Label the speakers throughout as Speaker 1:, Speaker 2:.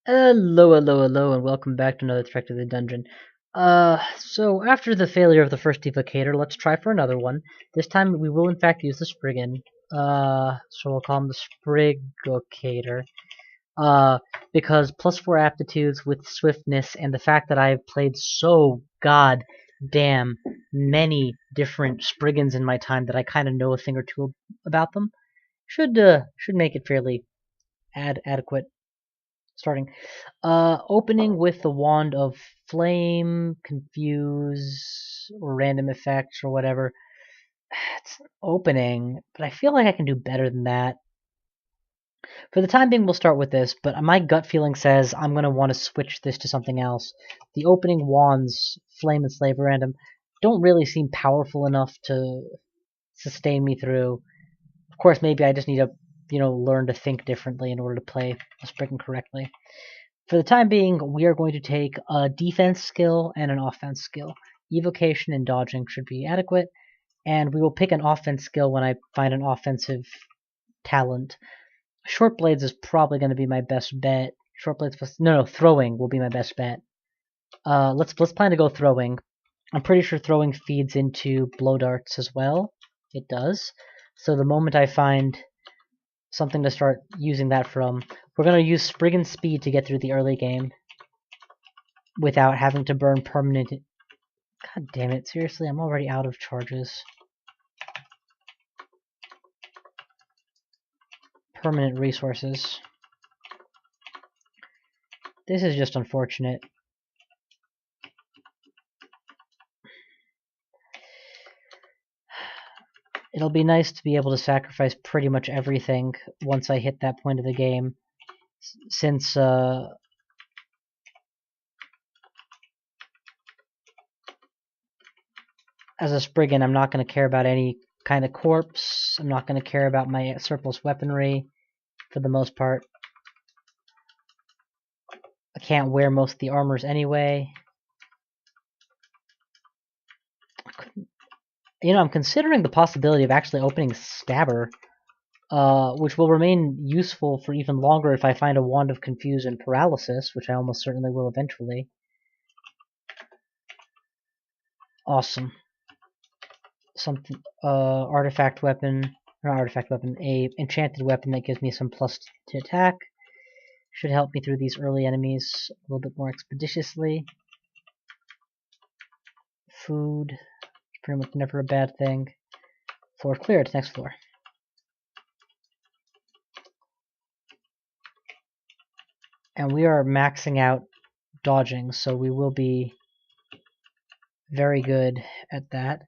Speaker 1: Hello, and welcome back to another Trek to the Dungeon. So after the failure of the first evocator, let's try for another one. This time we will in fact use the Spriggan. So we'll call him the Sprigocator. Because +4 aptitudes with swiftness and the fact that I've played so goddamn many different Spriggans in my time that I kind of know a thing or two about them, should make it fairly adequate. Starting. Opening with the Wand of Flame, Confuse, or Random Effects, or whatever. It's opening, but I feel like I can do better than that. For the time being, we'll start with this, but my gut feeling says I'm going to want to switch this to something else. The opening wands, Flame and Slave Random, don't really seem powerful enough to sustain me through. Of course, maybe I just need to, learn to think differently in order to play a Spriggan correctly. For the time being, we are going to take a defense skill and an offense skill. Evocation and dodging should be adequate, and we will pick an offense skill when I find an offensive talent. Short blades is probably going to be my best bet. Short blades plus throwing will be my best bet. Let's plan to go throwing. I'm pretty sure throwing feeds into blow darts as well. It does. So the moment I find something to start using that from, we're going to use Spriggan speed to get through the early game without having to burn permanent. God damn it, seriously, I'm already out of charges. Permanent resources. This is just unfortunate. It'll be nice to be able to sacrifice pretty much everything once I hit that point of the game, since as a Spriggan, I'm not going to care about any kind of corpse. I'm not going to care about my surplus weaponry, for the most part. I can't wear most of the armors anyway. I'm considering the possibility of actually opening Stabber, which will remain useful for even longer if I find a Wand of Confuse and Paralysis, which I almost certainly will eventually. Awesome. Something, artifact weapon, not artifact weapon, a enchanted weapon that gives me some plus to attack. Should help me through these early enemies a little bit more expeditiously. Food, pretty much never a bad thing. Floor cleared, next floor. And we are maxing out dodging, so we will be very good at that.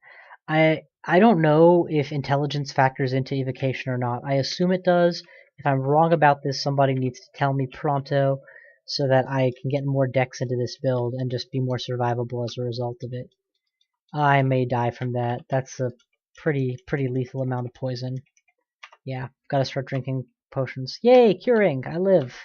Speaker 1: I don't know if intelligence factors into evocation or not. I assume it does. If I'm wrong about this, somebody needs to tell me pronto so that I can get more dex into this build and just be more survivable as a result of it. I may die from that. That's a pretty lethal amount of poison. Yeah, gotta start drinking potions. Yay, curing! I live!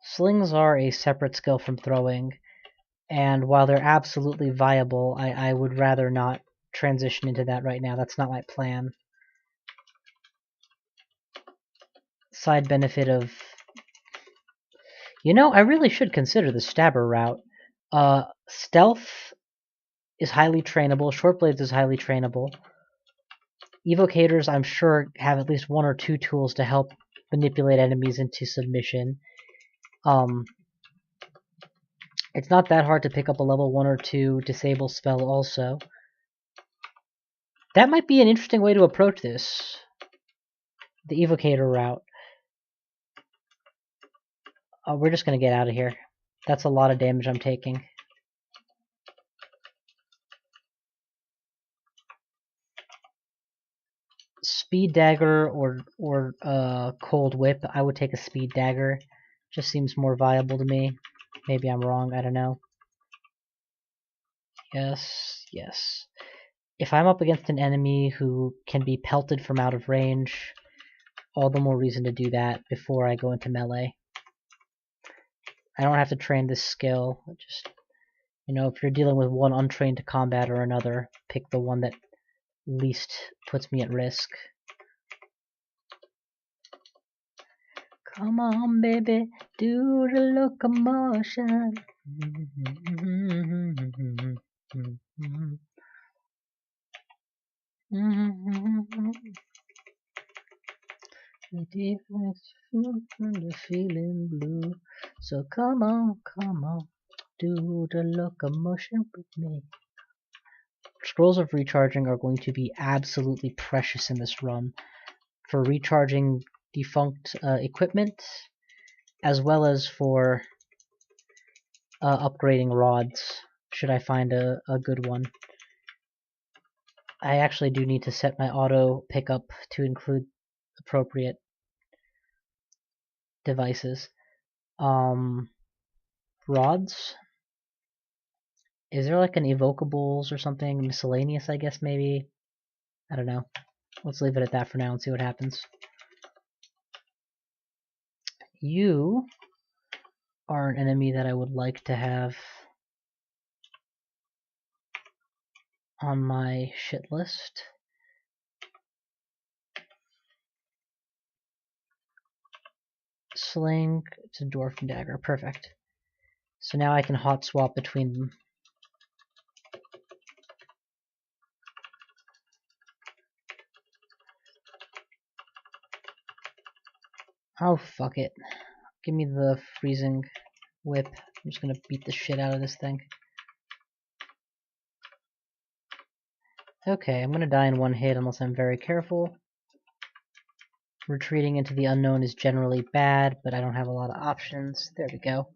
Speaker 1: Slings are a separate skill from throwing, and while they're absolutely viable, I would rather not transition into that right now. That's not my plan. Side benefit of... I really should consider the Stabber route. Stealth is highly trainable. Short Blades is highly trainable. Evocators, I'm sure, have at least one or two tools to help manipulate enemies into submission. It's not that hard to pick up a level 1 or 2 disable spell also. That might be an interesting way to approach this. The Evocator route. We're just going to get out of here. That's a lot of damage I'm taking. Speed Dagger or Cold Whip. I would take a Speed Dagger. Just seems more viable to me. Maybe I'm wrong, I don't know. Yes. If I'm up against an enemy who can be pelted from out of range, all the more reason to do that before I go into melee. I don't have to train this skill. Just, if you're dealing with one untrained combat or another, pick the one that least puts me at risk. Come on, baby, do the locomotion. The difference from the feeling blue. So come on, do the locomotion with me. Scrolls of recharging are going to be absolutely precious in this run for recharging defunct equipment, as well as for upgrading rods, should I find a good one. I actually do need to set my auto pickup to include appropriate devices. Rods? Is there like an evocables or something? Miscellaneous, I guess, maybe? I don't know. Let's leave it at that for now and see what happens. You are an enemy that I would like to have on my shit list. Sling to Dwarf and Dagger. Perfect. So now I can hot swap between them. Oh, fuck it. Give me the freezing whip. I'm just gonna beat the shit out of this thing. Okay, I'm gonna die in one hit unless I'm very careful. Retreating into the unknown is generally bad, but I don't have a lot of options. There we go.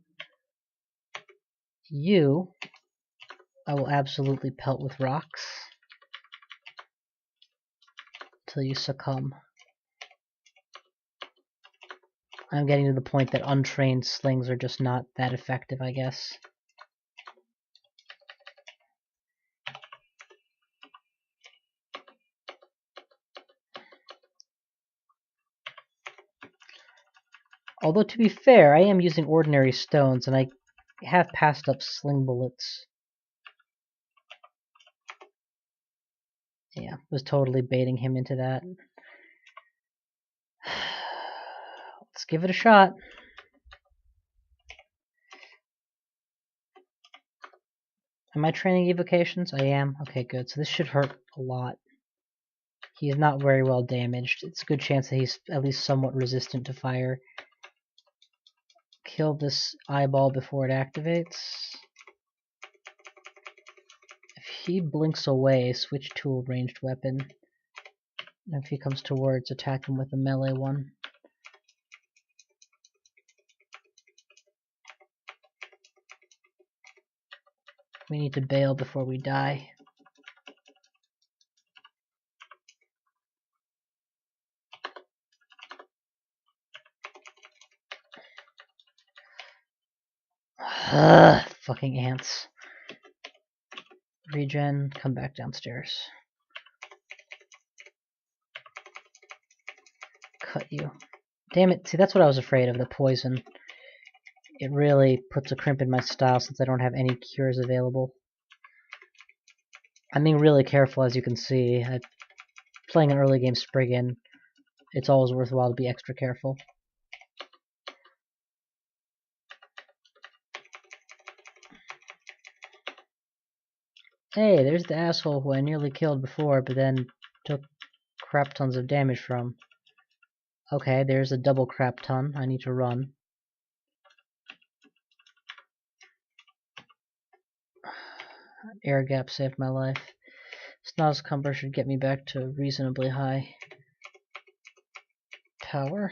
Speaker 1: You, I will absolutely pelt with rocks till you succumb. I'm getting to the point that untrained slings are just not that effective, I guess. Although, to be fair, I am using ordinary stones, and I have passed up sling bullets. Yeah, was totally baiting him into that. Let's give it a shot. Am I training evocations? I am. Okay, good. So this should hurt a lot. He is not very well damaged. It's a good chance that he's at least somewhat resistant to fire. Kill this eyeball before it activates. If he blinks away, switch to a ranged weapon. And if he comes towards, attack him with a melee one. We need to bail before we die. Fucking ants. Regen, come back downstairs. Cut you. Damn it, see that's what I was afraid of, the poison. It really puts a crimp in my style since I don't have any cures available. I'm being really careful, as you can see. Playing an early game Spriggan, it's always worthwhile to be extra careful. Hey, there's the asshole who I nearly killed before, but then took crap tons of damage from. Okay, there's a double crap ton. I need to run. Air gap saved my life. Snaz Cumber should get me back to reasonably high power.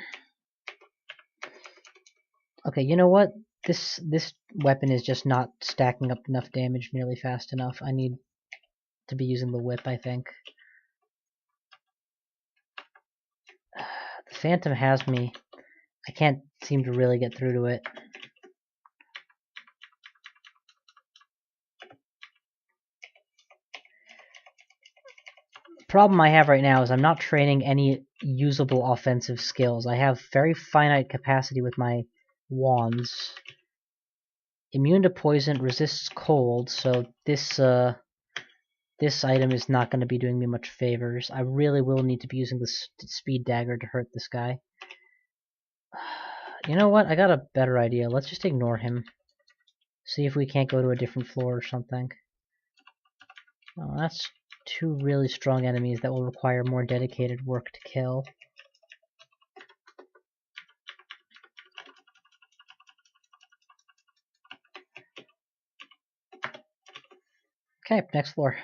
Speaker 1: Okay, you know what? This weapon is just not stacking up enough damage nearly fast enough. I need to be using the whip, I think. The Phantom has me. I can't seem to really get through to it. The problem I have right now is I'm not training any usable offensive skills. I have very finite capacity with my wands. Immune to poison, resists cold, so this This item is not going to be doing me much favors. I really will need to be using the speed dagger to hurt this guy. You know what? I got a better idea. Let's just ignore him. See if we can't go to a different floor or something. Oh, that's two really strong enemies that will require more dedicated work to kill. Okay, next floor.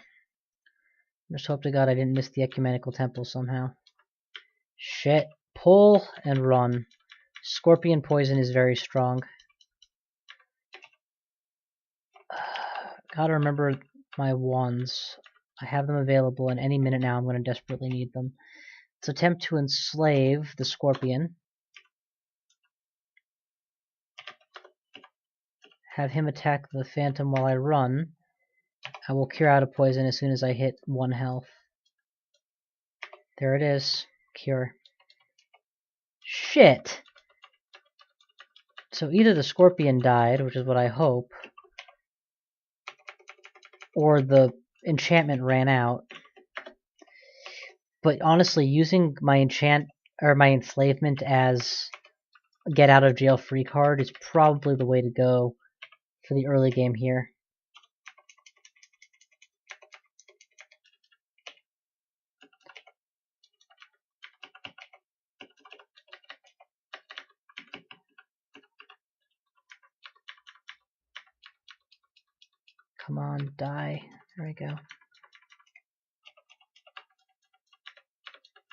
Speaker 1: Just hope to God I didn't miss the ecumenical temple somehow. Shit. Pull and run. Scorpion poison is very strong. Gotta remember my wands. I have them available, and any minute now I'm going to desperately need them. Let's attempt to enslave the scorpion. Have him attack the phantom while I run. I will cure out a poison as soon as I hit 1 health. There it is. Cure. Shit! So either the scorpion died, which is what I hope, or the enchantment ran out. But honestly, using my my enslavement as a get out of jail free card is probably the way to go for the early game here. Come on, die. There we go.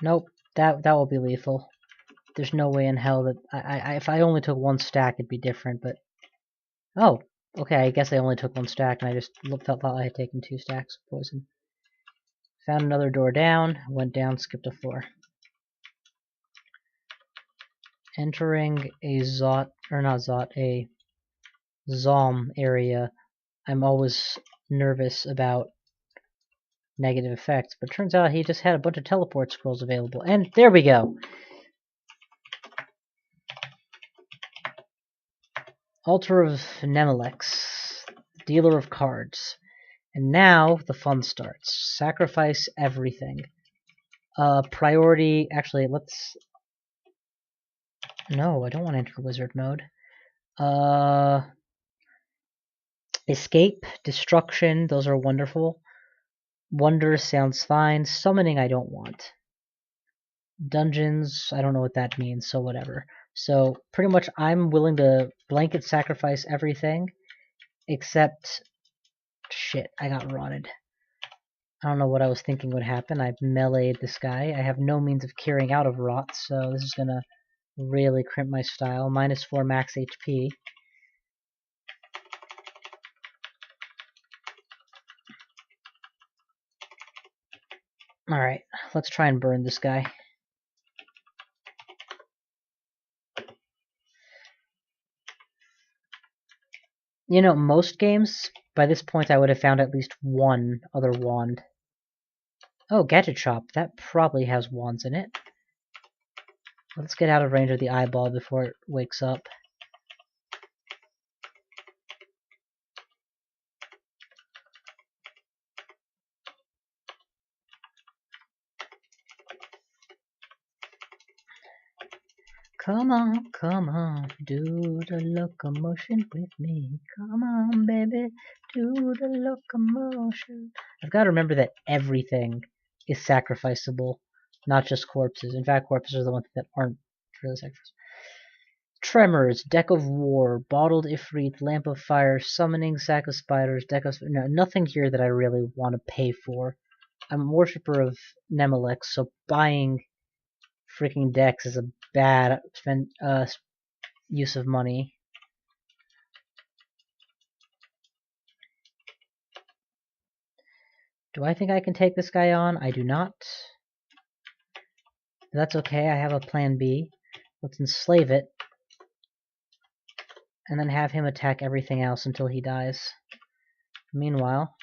Speaker 1: Nope, that will be lethal. There's no way in hell that if I only took 1 stack, it'd be different. But oh, okay. I guess I only took 1 stack, and I just thought I had taken 2 stacks of poison. Found another door down. Went down, skipped a floor. Entering a a Zom area. I'm always nervous about negative effects, but turns out he just had a bunch of teleport scrolls available. And there we go! Altar of Nemelex, dealer of cards. And now the fun starts. Sacrifice everything. Priority, actually, let's... No, I don't want to enter wizard mode. Escape, destruction, those are wonderful. Wonder sounds fine. Summoning I don't want. Dungeons, I don't know what that means, so whatever. So pretty much I'm willing to blanket sacrifice everything except shit, I got rotted. I don't know what I was thinking would happen. I've meleeed this guy. I have no means of curing out of rot, so this is gonna really crimp my style. -4 max HP. Alright, let's try and burn this guy. You know, most games, by this point I would have found at least 1 other wand. Oh, gadget shop. That probably has wands in it. Let's get out of range of the eyeball before it wakes up. Come on, do the locomotion with me. Come on, baby, do the locomotion. I've got to remember that everything is sacrificable, not just corpses. In fact, corpses are the ones that aren't really sacrificable. Tremors, Deck of War, Bottled Ifrit, Lamp of Fire, Summoning, Sack of Spiders, Deck of... No, nothing here that I really want to pay for. I'm a worshipper of Nemelex, so buying freaking decks is a bad use of money. Do I think I can take this guy on? I do not. That's okay, I have a plan B. Let's enslave it. And then have him attack everything else until he dies. Meanwhile...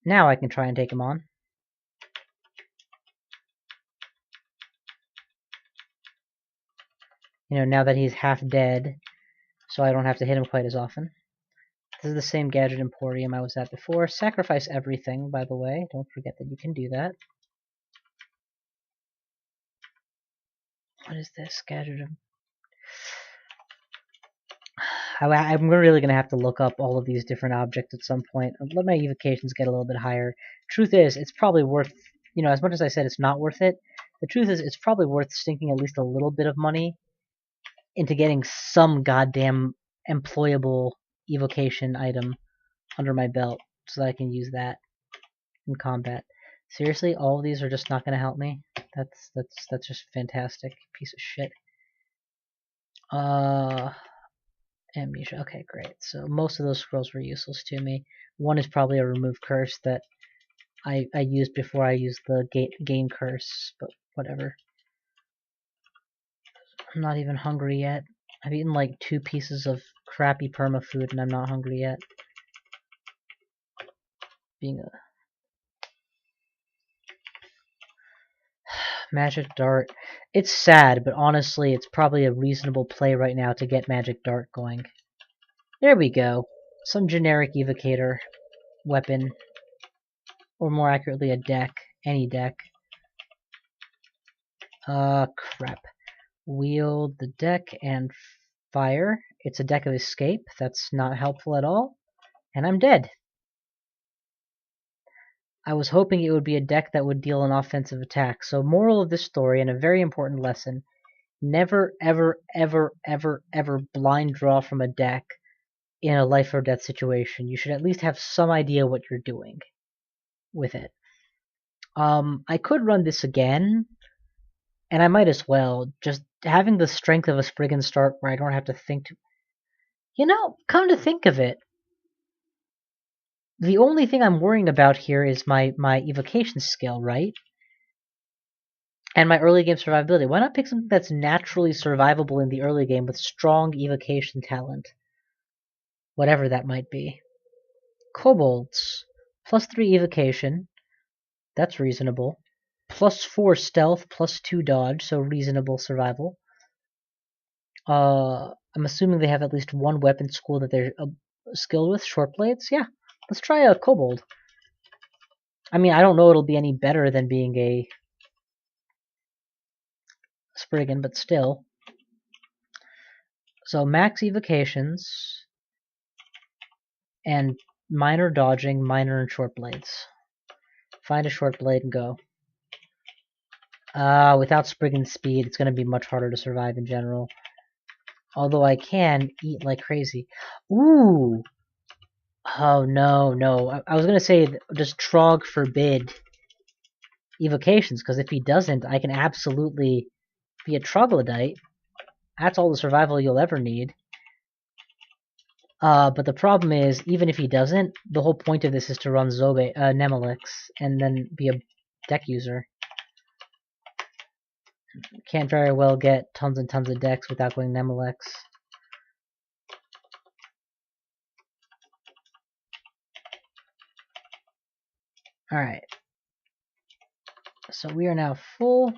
Speaker 1: Now I can try and take him on. You know, now that he's half dead, so I don't have to hit him quite as often. This is the same Gadget Emporium I was at before. Sacrifice everything, by the way. Don't forget that you can do that. What is this? Gadget... I'm really going to have to look up all of these different objects at some point. Let my evocations get a little bit higher. Truth is, it's probably worth, you know, as much as I said it's not worth it, the truth is it's probably worth sinking at least a little bit of money into getting some goddamn employable evocation item under my belt so that I can use that in combat. Seriously, all of these are just not going to help me? That's just fantastic. Piece of shit. Amnesia. Okay, great. So most of those scrolls were useless to me. One is probably a remove curse that I used before I used the gain curse, but whatever. I'm not even hungry yet. I've eaten like 2 pieces of crappy perma food and I'm not hungry yet. Being a Magic Dart. It's sad, but honestly, it's probably a reasonable play right now to get Magic Dart going. There we go. Some generic evocator weapon. Or more accurately, a deck. Any deck. Crap. Wield the deck and fire. It's a deck of escape. That's not helpful at all. And I'm dead. I was hoping it would be a deck that would deal an offensive attack. So moral of this story, and a very important lesson, never, ever, ever, ever, ever blind draw from a deck in a life or death situation. You should at least have some idea what you're doing with it. I could run this again, and I might as well. Just having the strength of a Spriggan start where I don't have to think to... You know, come to think of it, the only thing I'm worrying about here is my evocation skill, right? And my early game survivability. Why not pick something that's naturally survivable in the early game with strong evocation talent? Whatever that might be. Kobolds. +3 evocation. That's reasonable. +4 stealth, +2 dodge, so reasonable survival. I'm assuming they have at least one weapon school that they're skilled with. Short blades? Yeah. Let's try a kobold. I mean, I don't know it'll be any better than being a Spriggan, but still. So max evocations and minor dodging, minor and short blades. Find a short blade and go. Without Spriggan speed, it's going to be much harder to survive in general. Although I can eat like crazy. Ooh! Oh, no. I was going to say, just Trog forbid evocations, because if he doesn't, I can absolutely be a troglodyte. That's all the survival you'll ever need. But the problem is, even if he doesn't, the whole point of this is to run Nemelex, and then be a deck user. Can't very well get tons and tons of decks without going Nemelex. Alright. So we are now full.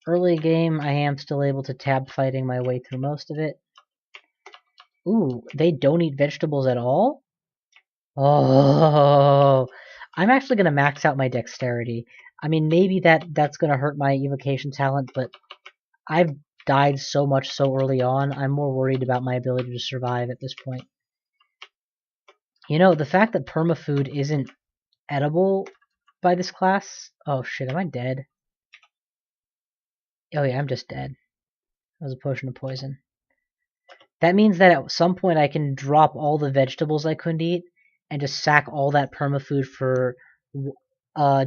Speaker 1: Early game, I am still able to tab fighting my way through most of it. Ooh, they don't eat vegetables at all? Oh, I'm actually going to max out my dexterity. I mean, maybe that's going to hurt my evocation talent, but I've died so much so early on, I'm more worried about my ability to survive at this point. You know, the fact that permafood isn't edible by this class... Oh shit, am I dead? Oh yeah, I'm just dead. That was a potion of poison. That means that at some point I can drop all the vegetables I couldn't eat and just sack all that permafood for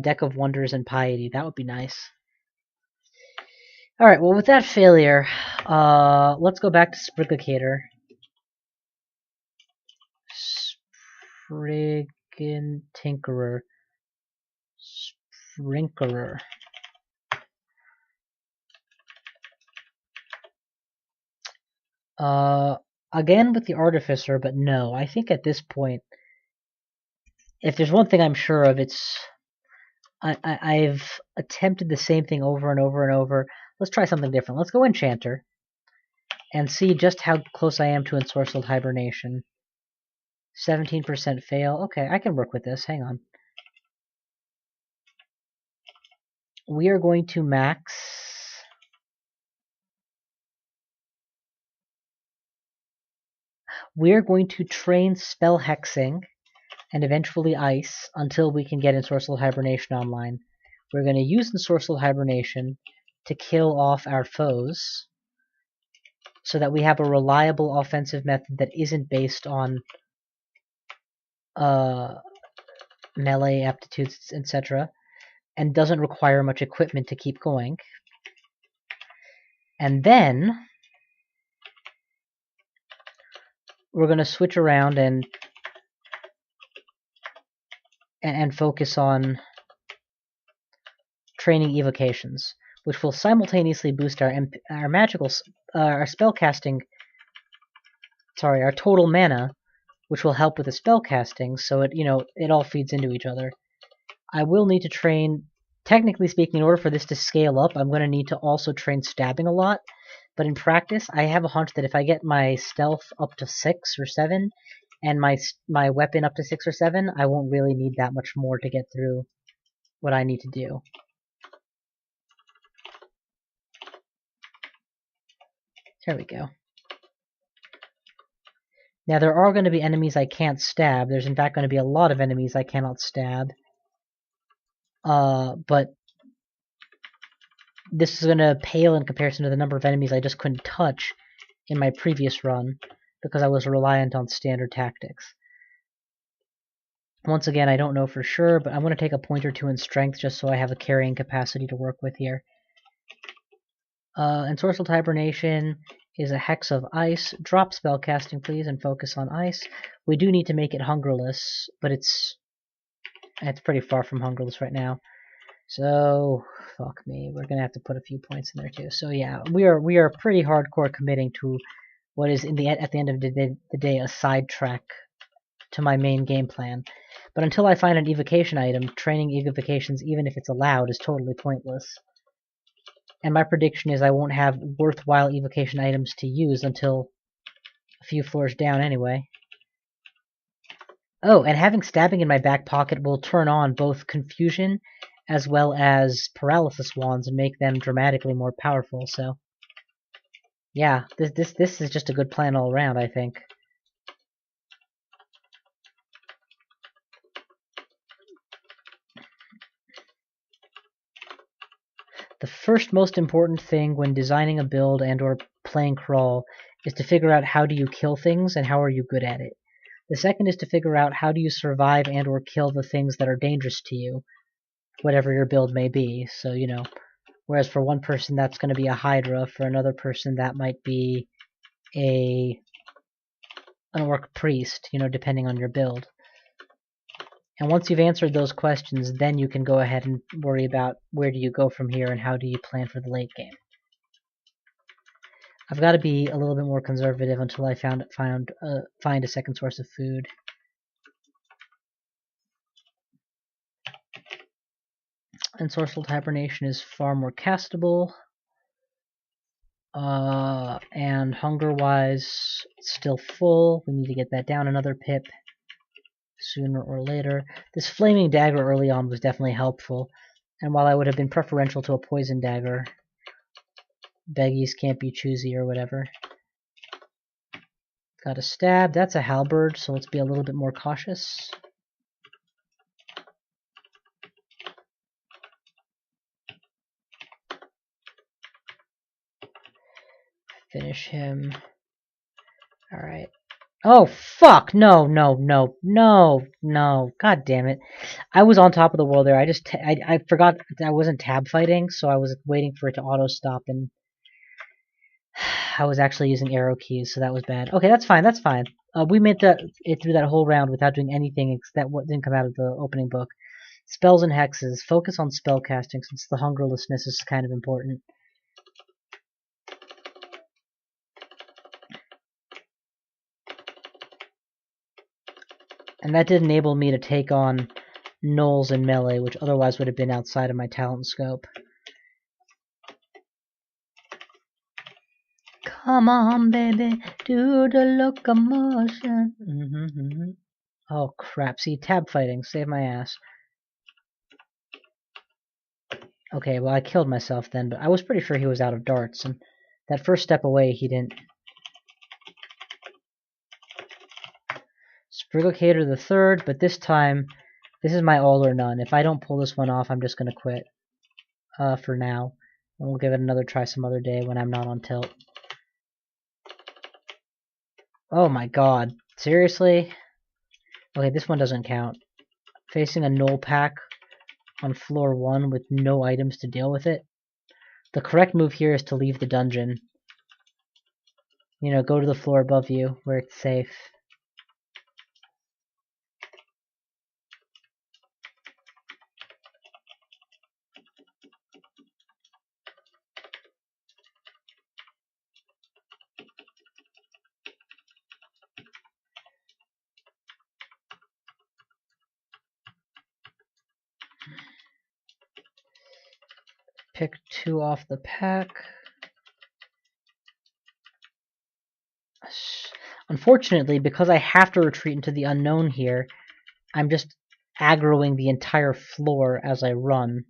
Speaker 1: Deck of Wonders and Piety. That would be nice. Alright, well with that failure, let's go back to Sprigacator. Spriggan Tinkerer. Sprinkerer. Again with the Artificer, but no, I think at this point, if there's one thing I'm sure of, it's I've attempted the same thing over and over and over. Let's try something different. Let's go Enchanter and see just how close I am to Ensorcelled Hibernation. 17% fail. Okay, I can work with this. Hang on. We are going to max... We are going to train Spell Hexing and eventually Ice until we can get Ensorcelled Hibernation online. We're going to use Ensorcelled Hibernation to kill off our foes so that we have a reliable offensive method that isn't based on melee aptitudes, etc., and doesn't require much equipment to keep going. And then we're going to switch around and focus on training evocations, which will simultaneously boost our magical, our spellcasting, our total mana, which will help with the spellcasting. So it all feeds into each other. I will need to train. Technically speaking, in order for this to scale up, I'm going to need to also train stabbing a lot. But in practice, I have a hunch that if I get my stealth up to 6 or 7, and my weapon up to 6 or 7, I won't really need that much more to get through what I need to do. There we go. Now there are going to be enemies I can't stab. There's in fact going to be a lot of enemies I cannot stab. But this is going to pale in comparison to the number of enemies I just couldn't touch in my previous run because I was reliant on standard tactics. Once again, I don't know for sure, but I'm going to take a point or two in strength just so I have a carrying capacity to work with here. Ensorcelled Hibernation is a Hex of Ice. Drop spellcasting, please, and focus on Ice. We do need to make it hungerless, but it's pretty far from hungerless right now. So, fuck me, we're gonna have to put a few points in there too. So yeah, we are pretty hardcore committing to what is at the end of the day a sidetrack to my main game plan. But until I find an evocation item, training evocations, even if it's allowed, is totally pointless. And my prediction is I won't have worthwhile evocation items to use until a few floors down anyway. Oh, and having stabbing in my back pocket will turn on both confusion as well as paralysis wands and make them dramatically more powerful, so yeah, this is just a good plan all around, I think. The first most important thing when designing a build and or playing Crawl is to figure out how do you kill things and how are you good at it. The second is to figure out how do you survive and or kill the things that are dangerous to you, whatever your build may be. So, whereas for one person that's going to be a Hydra, for another person that might be an Orc Priest, depending on your build. And once you've answered those questions, then you can go ahead and worry about where do you go from here and how do you plan for the late game. I've got to be a little bit more conservative until I find a second source of food. Ensorcelled Hibernation is far more castable. And hunger-wise, it's still full. We need to get that down another pip sooner or later. This Flaming Dagger early on was definitely helpful. And while I would have been preferential to a Poison Dagger, Beggies can't be choosy or whatever. Got a stab. That's a halberd, so let's be a little bit more cautious. Finish him. Alright. Oh, fuck! No. God damn it. I was on top of the world there. I forgot I wasn't tab fighting, so I was waiting for it to auto-stop, and I was actually using arrow keys, so that was bad. Okay, that's fine. We made it through that whole round without doing anything that didn't come out of the opening book. Spells and hexes. Focus on spell casting, since the hungerlessness is kind of important. And that did enable me to take on gnolls and melee, which otherwise would have been outside of my talent scope. Come on, baby, do the locomotion. Oh crap, see, tab fighting, save my ass. Okay, well I killed myself then, but I was pretty sure he was out of darts, and that first step away he didn't. Sprigocator the third, but this time, this is my all or none. If I don't pull this one off, I'm just gonna quit. For now. And we'll give it another try some other day when I'm not on tilt. Oh my god. Seriously? Okay, this one doesn't count. Facing a null pack on floor 1 with no items to deal with it. The correct move here is to leave the dungeon. You know, go to the floor above you, where it's safe. Pick 2 off the pack. Unfortunately, because I have to retreat into the unknown here, I'm just aggroing the entire floor as I run.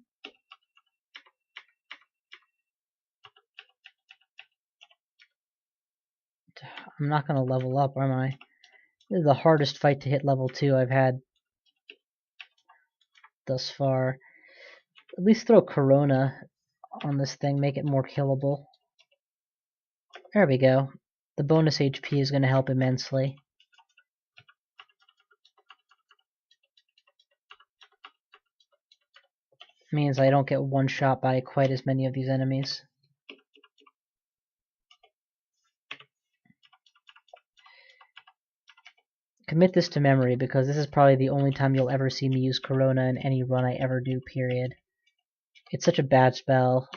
Speaker 1: I'm not going to level up, am I? This is the hardest fight to hit level 2 I've had thus far. At least throw Corona on this thing, make it more killable. There we go. The bonus HP is going to help immensely. Means I don't get one shot by quite as many of these enemies. Commit this to memory, because this is probably the only time you'll ever see me use Corona in any run I ever do, period. It's such a bad spell.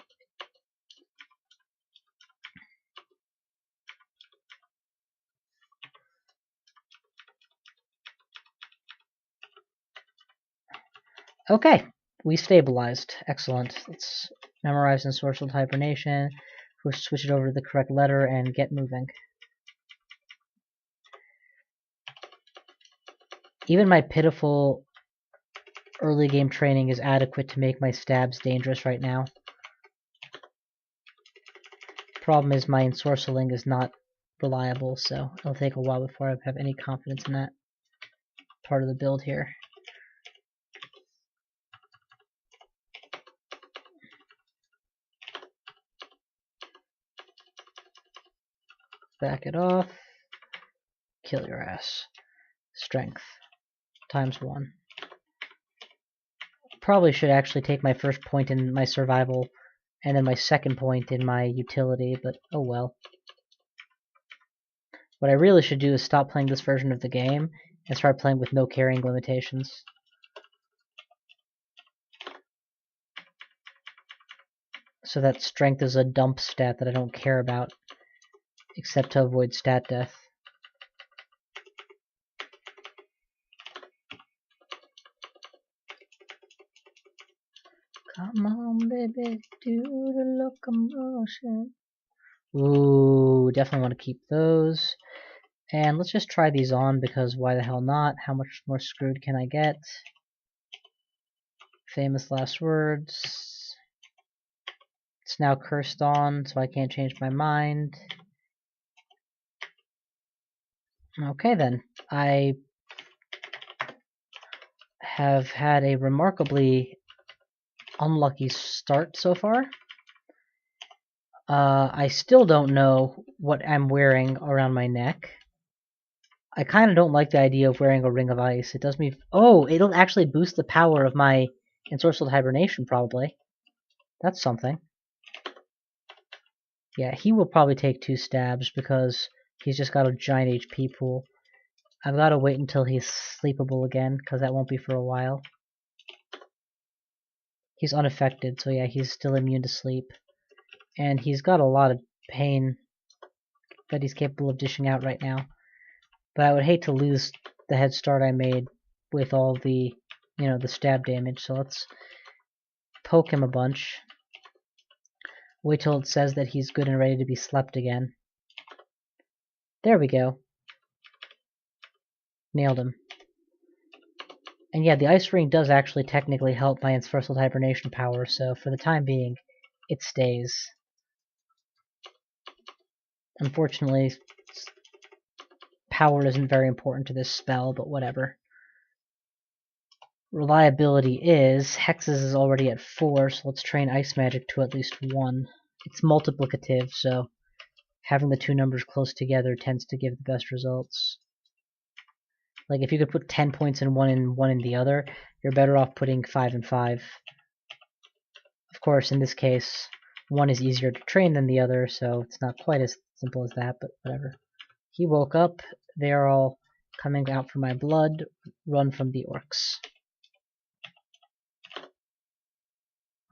Speaker 1: Okay, we stabilized. Excellent. Let's memorize ensorcelled hibernation. We'll switch it over to the correct letter and get moving. Even my pitiful early game training is adequate to make my stabs dangerous right now. Problem is my ensorcelling is not reliable, so it'll take a while before I have any confidence in that part of the build here. Back it off. Kill your ass. Strength. Times 1. Probably should actually take my first point in my survival and then my second point in my utility, but oh well. What I really should do is stop playing this version of the game and start playing with no carrying limitations. So that strength is a dump stat that I don't care about, except to avoid stat death. Come on, baby, do the locomotion. Ooh, definitely want to keep those. And let's just try these on, because why the hell not? How much more screwed can I get? Famous last words. It's now cursed on, so I can't change my mind. Okay then. I have had a remarkably unlucky start so far. I still don't know what I'm wearing around my neck. I kind of don't like the idea of wearing a ring of ice. It does me... Oh, it'll actually boost the power of my ensorcelled hibernation, probably. That's something. Yeah, he will probably take 2 stabs because he's just got a giant HP pool. I've got to wait until he's sleepable again, because that won't be for a while. He's unaffected, so yeah, he's still immune to sleep. And he's got a lot of pain that he's capable of dishing out right now. But I would hate to lose the head start I made with all the, the stab damage. So let's poke him a bunch. Wait till it says that he's good and ready to be slept again. There we go. Nailed him. And yeah, the Ice Ring does actually technically help my enforced hibernation power, so for the time being, it stays. Unfortunately, power isn't very important to this spell, but whatever. Reliability is. Hexes is already at 4, so let's train Ice Magic to at least 1. It's multiplicative, so having the two numbers close together tends to give the best results. Like, if you could put 10 points in one and 1 in the other, you're better off putting 5 and 5. Of course, in this case, one is easier to train than the other, so it's not quite as simple as that, but whatever. He woke up. They are all coming out for my blood. Run from the orcs.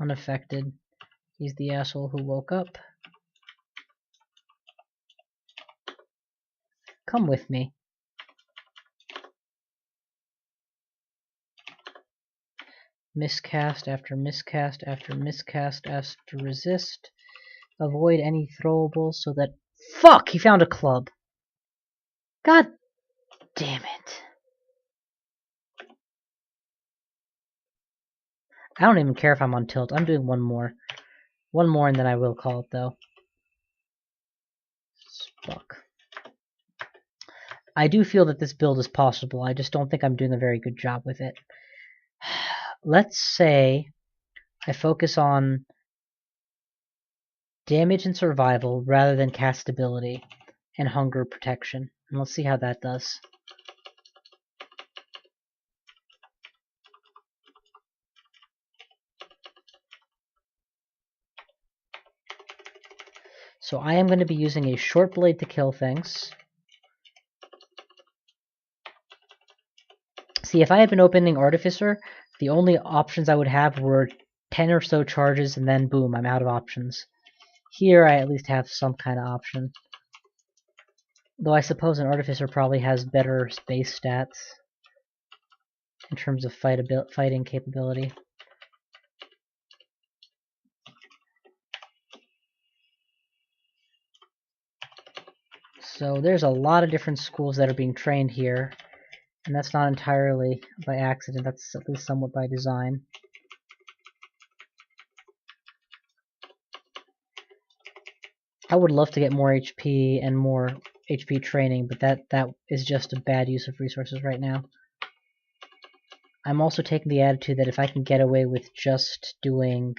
Speaker 1: Unaffected. He's the asshole who woke up. Come with me. Miscast after miscast after miscast after resist. Avoid any throwables so that... Fuck! He found a club. God damn it. I don't even care if I'm on tilt. I'm doing one more. One more and then I will call it, though. Fuck. I do feel that this build is possible. I just don't think I'm doing a very good job with it. Let's say I focus on damage and survival rather than castability and hunger protection. And let's see how that does. So I am going to be using a short blade to kill things. See, if I had been opening Artificer, the only options I would have were 10 or so charges and then boom, I'm out of options. Here I at least have some kind of option. Though I suppose an Artificer probably has better base stats in terms of fighting capability. So there's a lot of different schools that are being trained here, and that's not entirely by accident, that's at least somewhat by design. I would love to get more HP and more HP training, but that is just a bad use of resources right now. I'm also taking the attitude that if I can get away with just doing...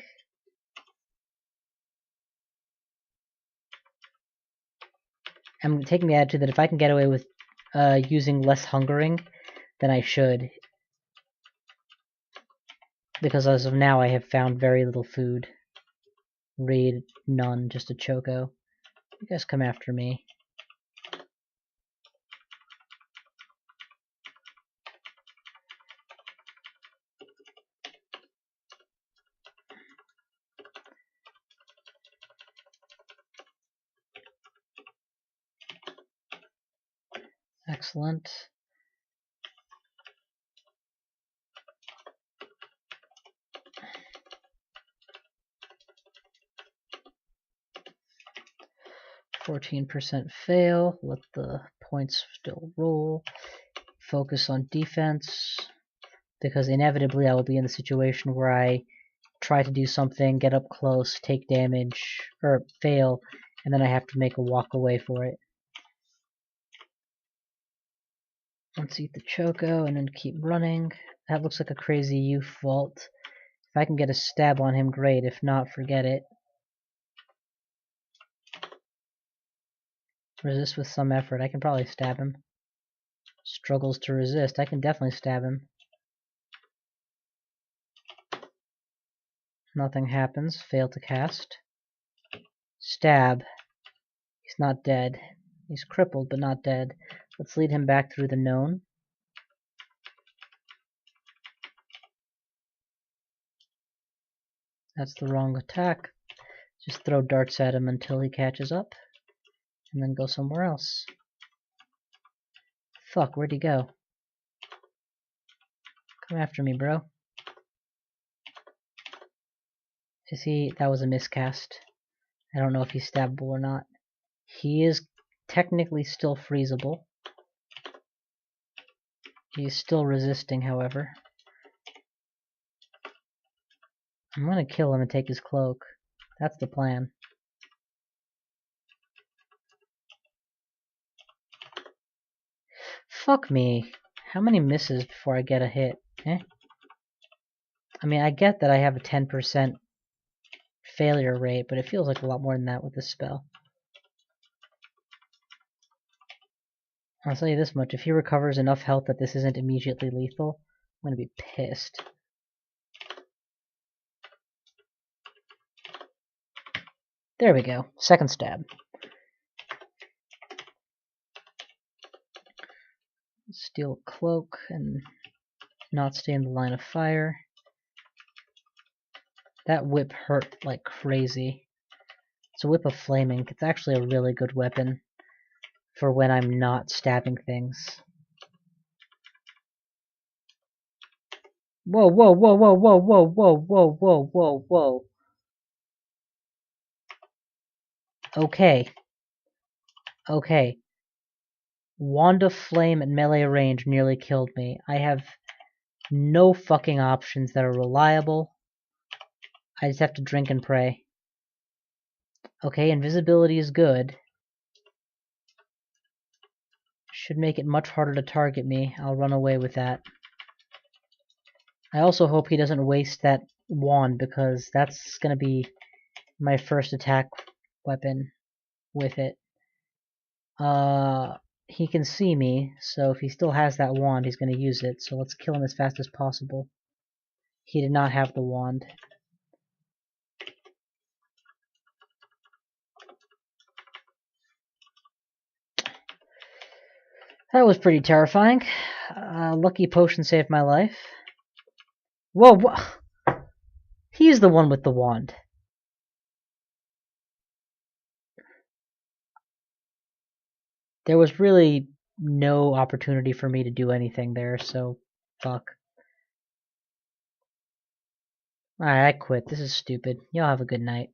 Speaker 1: I'm taking the attitude that if I can get away with using less hungering, then I should. Because as of now I have found very little food. Read none, just a choco. You guys come after me. Excellent. %, fail. Let the points still roll. Focus on defense. Because inevitably I will be in the situation where I try to do something, get up close, take damage, or fail, and then I have to make a walk away for it. Let's eat the choco and then keep running. That looks like a crazy youth vault. If I can get a stab on him, great. If not, forget it. Resist with some effort. I can probably stab him. Struggles to resist. I can definitely stab him. Nothing happens. Fail to cast. Stab. He's not dead. He's crippled, but not dead. Let's lead him back through the known. That's the wrong attack. Just throw darts at him until he catches up. And then go somewhere else. Fuck, where'd he go? Come after me, bro. Is he... That was a miscast. I don't know if he's stabbable or not. He is technically still freezable. He's still resisting, however. I'm gonna kill him and take his cloak. That's the plan. Fuck me. How many misses before I get a hit? Eh? I mean, I get that I have a 10% failure rate, but it feels like a lot more than that with this spell. I'll tell you this much, if he recovers enough health that this isn't immediately lethal, I'm gonna be pissed. There we go. Second stab. Steal a cloak and not stay in the line of fire. That whip hurt like crazy. It's a whip of flaming. It's actually a really good weapon for when I'm not stabbing things. Whoa, whoa, whoa, whoa, whoa, whoa, whoa, whoa, whoa, whoa, whoa. Okay. Okay. Wand of Flame at melee range nearly killed me. I have no fucking options that are reliable. I just have to drink and pray. Okay, invisibility is good. Should make it much harder to target me. I'll run away with that. I also hope he doesn't waste that wand, because that's gonna be my first attack weapon with it. He can see me, so if he still has that wand, he's gonna use it, so let's kill him as fast as possible. He did not have the wand. That was pretty terrifying. Lucky potion saved my life. Whoa, he's the one with the wand. There was really no opportunity for me to do anything there, so fuck. Alright, I quit. This is stupid. Y'all have a good night.